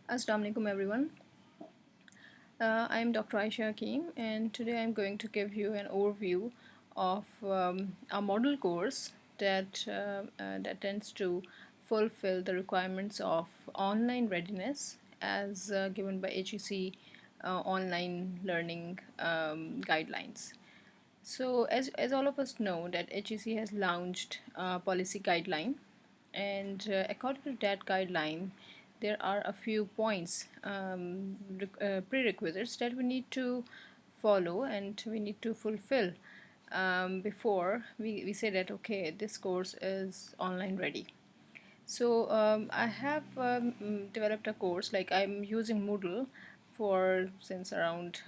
Assalamu alaikum everyone. I am Dr. Ayesha Hakim, and today I'm going to give you an overview of a model course that tends to fulfill the requirements of online readiness as given by HEC online learning guidelines. So, as all of us know, that HEC has launched a policy guideline, and according to that guideline, there are a few points, prerequisites that we need to follow and we need to fulfill before we say that okay, this course is online ready. So I have developed a course, like I'm using Moodle for since around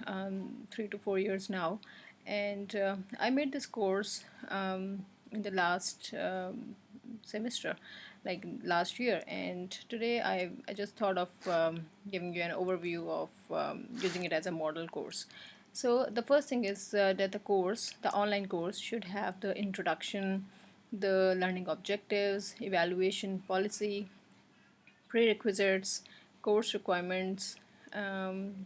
3 to 4 years now, and I made this course in the last semester, like last year, and today I just thought of giving you an overview of using it as a model course. So the first thing is that the online course should have the introduction, the learning objectives, evaluation policy, prerequisites, course requirements,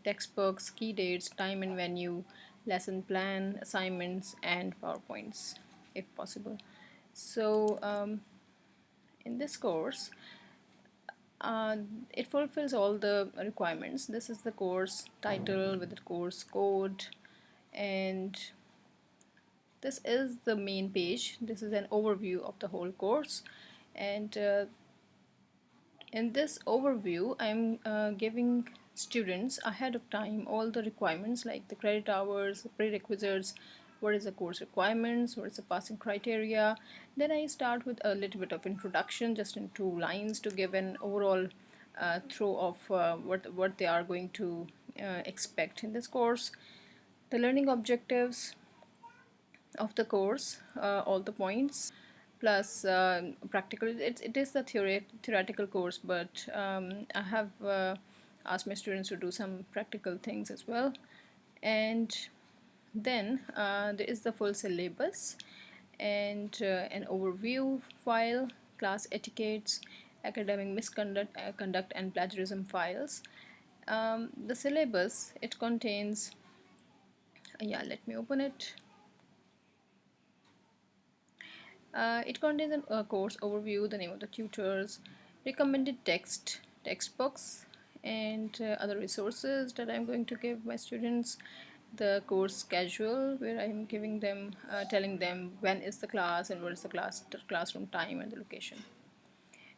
textbooks, key dates, time and venue, lesson plan, assignments, and PowerPoints, if possible. So, in this course, uh, it fulfills all the requirements. This is the course title with the course code, and this is the main page. This is an overview of the whole course, and in this overview, I'm giving students ahead of time all the requirements like the credit hours, the prerequisites, what is the course requirements, what is the passing criteria. Then I start with a little bit of introduction, just in 2 lines, to give an overall throw of what they are going to expect in this course. The learning objectives of the course, all the points, plus practical. It is the theoretical course, but I have asked my students to do some practical things as well. And then there is the full syllabus and an overview file, class etiquettes, academic misconduct, conduct and plagiarism files. The syllabus, it contains, yeah, let me open it. It contains a course overview, the name of the tutors, recommended textbooks, and other resources that I'm going to give my students. The course schedule, where I'm giving them, telling them when is the class and what is the classroom time and the location.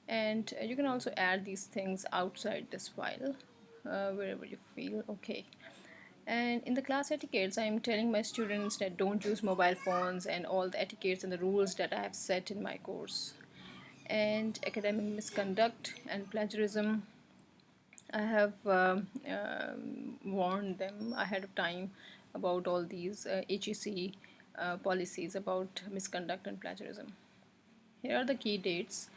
And you can also add these things outside this file, wherever you feel okay. And in the class etiquettes, I'm telling my students that don't use mobile phones and all the etiquettes and the rules that I have set in my course. And academic misconduct and plagiarism, I have warned them ahead of time about all these HEC policies about misconduct and plagiarism. Here are the key dates.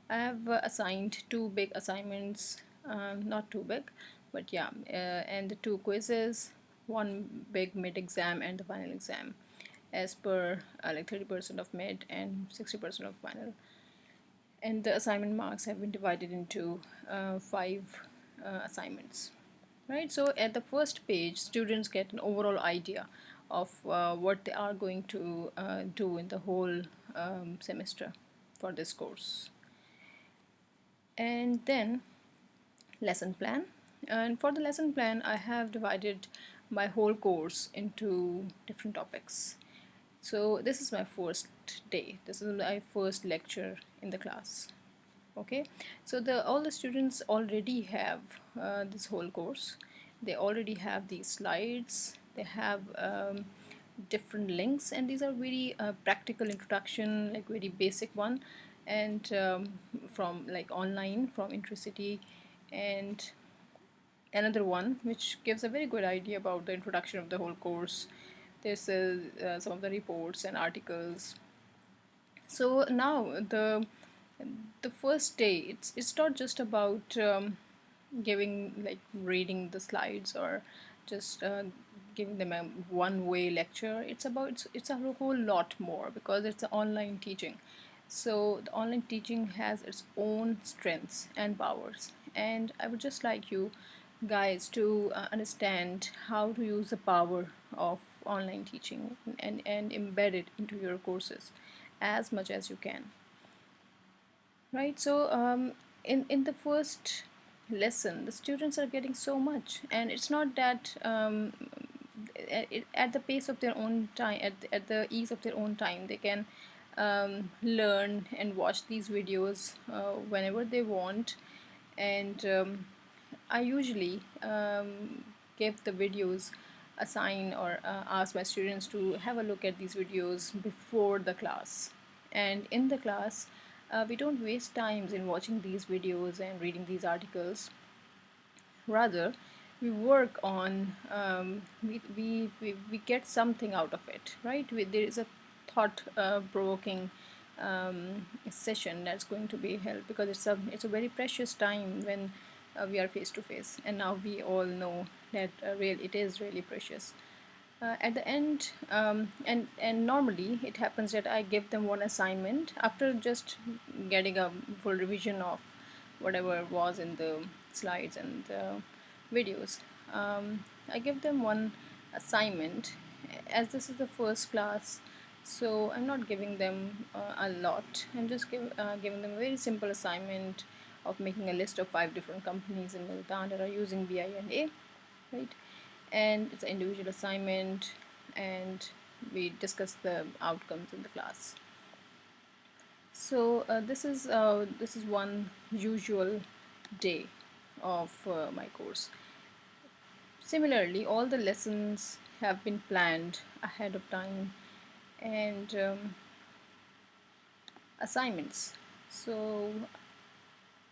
I have assigned 2 big assignments, not too big, but yeah, and the 2 quizzes, one big mid exam and the final exam, as per like 30% of mid and 60% of final. And the assignment marks have been divided into 5 assignments. Right, so at the first page, students get an overall idea of what they are going to do in the whole semester for this course. And then lesson plan. And for the lesson plan, I have divided my whole course into different topics. So this is my first day. This is my first lecture in the class. Okay, so all the students already have this whole course. They already have these slides. They have different links, and these are very practical introduction, like very basic one, and from like online from Intercity, and another one which gives a very good idea about the introduction of the whole course. There's some of the reports and articles. So now the first day, it's not just about giving, like reading the slides or just giving them a one way lecture. It's a whole lot more, because it's an online teaching. So the online teaching has its own strengths and powers, and I would just like you guys to understand how to use the power of online teaching and embed it into your courses as much as you can. Right, so in the first lesson, the students are getting so much, and it's not that at the pace of their own time, at the ease of their own time, they can learn and watch these videos whenever they want. And I usually give the videos assign or ask my students to have a look at these videos before the class. And in the class, we don't waste times in watching these videos and reading these articles. Rather, we work on we get something out of it, right? There is a thought provoking session that's going to be held, because it's a very precious time when we are face to face, and now we all know that it is really precious. At the end, and normally it happens that I give them one assignment after just getting a full revision of whatever was in the slides and the videos. I give them one assignment, as this is the first class, so I'm not giving them a lot. I'm just giving them a very simple assignment of making a list of 5 different companies in Multan that are using BINA, right? And it's an individual assignment, and we discuss the outcomes in the class. So this is one usual day of my course. Similarly, all the lessons have been planned ahead of time, and assignments. So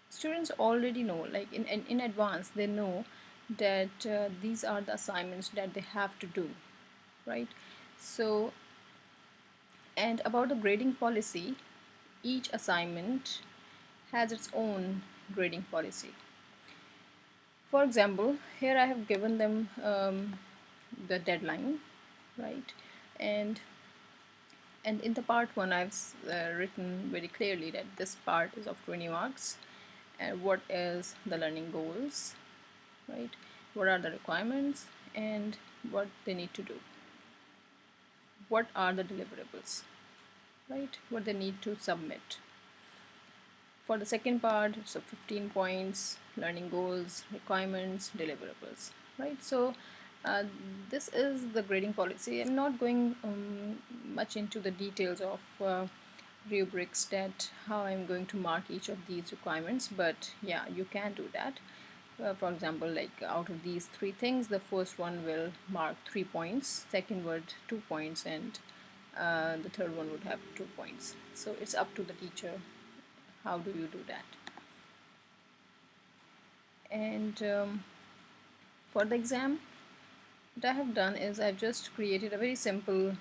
students already know, like in advance, they know that these are the assignments that they have to do, right? So, and about the grading policy, each assignment has its own grading policy. For example, here I have given them the deadline, right? And in the part one, I've written very clearly that this part is of 20 marks, and what is the learning goals, right? What are the requirements, and what they need to do. What are the deliverables, right? What they need to submit. For the second part, so 15 points, learning goals, requirements, deliverables, right? So uh, this is the grading policy. I'm not going much into the details of rubrics, that how I'm going to mark each of these requirements, but yeah, you can do that. For example, like out of these 3 things, the first one will mark 3 points, second would 2 points, and the third one would have 2 points. So it's up to the teacher, how do you do that. And for the exam, what I have done is I've just created a very simple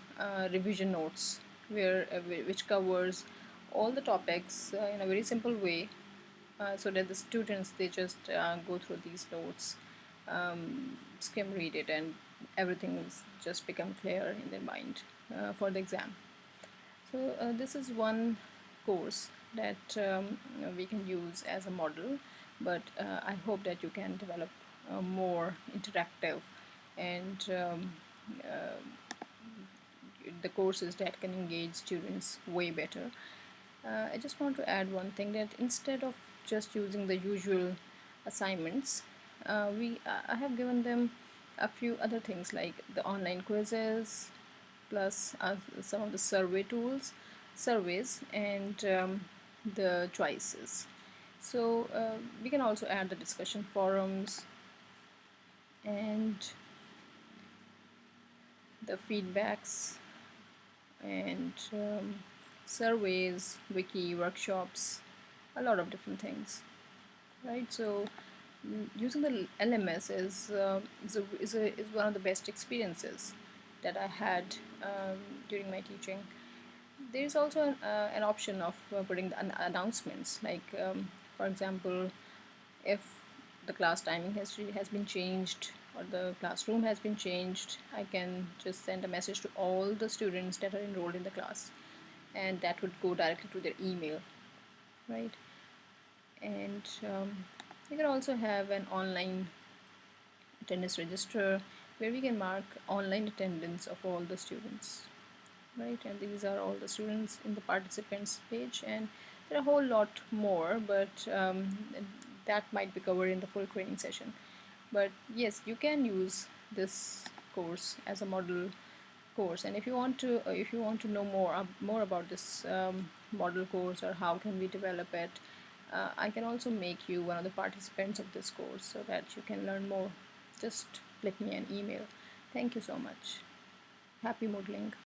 revision notes, which covers all the topics in a very simple way, so that the students, they just go through these notes, skim read it, and everything is just become clear in their mind for the exam. So this is one course that we can use as a model, but I hope that you can develop more interactive and the courses that can engage students way better. I just want to add one thing, that instead of just using the usual assignments, I have given them a few other things, like the online quizzes, plus some of the surveys, and the choices. So we can also add the discussion forums and the feedbacks and surveys, wiki, workshops, a lot of different things, right? So using the LMS is one of the best experiences that I had during my teaching. There is also an option of putting the announcements, like for example, if the class timing has been changed, or the classroom has been changed, I can just send a message to all the students that are enrolled in the class, and that would go directly to their email, right? And We can also have an online attendance register where we can mark online attendance of all the students, right? And these are all the students in the participants page, and there are a whole lot more, but that might be covered in the full training session. But yes, you can use this course as a model course, and if you want to know more about this model course, or how can we develop it, I can also make you one of the participants of this course so that you can learn more. Just click me an email. Thank you so much. Happy modeling.